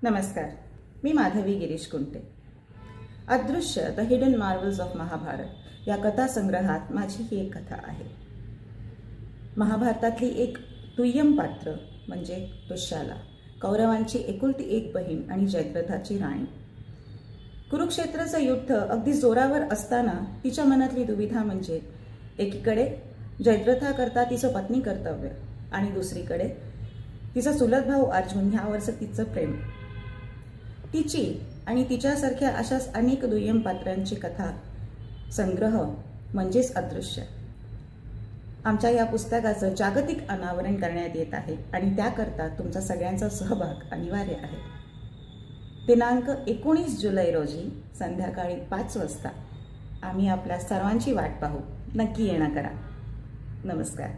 नमस्कार, मी Madhavi Girish Kunte. Adrushya the hidden marvels of Mahabharata या कथासंग्रहात माझी ही एक कथा आहे। महाभारतातली एक दुय्यम पात्र म्हणजे दुःशाला, कौरवांची एकुलती एक बहीण आणि जयद्रथाची राणी। कुरुक्षेत्राचं युद्ध अगदी जोरावर असताना तिच्या मनातली दुविधा म्हणजे एकीकडे जयद्रथाकरता तिचं पत्नी कर्तव्य आणि दुसरीकडे तिचा चुलत भाऊ अर्जुन ह्यावरचं तिचं प्रेम। तिची आणि तिच्यासारख्या अशाच अनेक दुय्यम पात्रांची कथा संग्रह म्हणजेच अदृश्य। आमच्या या पुस्तकाचं जागतिक अनावरण करण्यात येत आहे आणि त्याकरता तुमचा सगळ्यांचा सहभाग अनिवार्य आहे। दिनांक 19 जुलै रोजी संध्याकाळी 5 वाजता आम्ही आपल्या सर्वांची वाट पाहू। नक्की येणं करा। नमस्कार।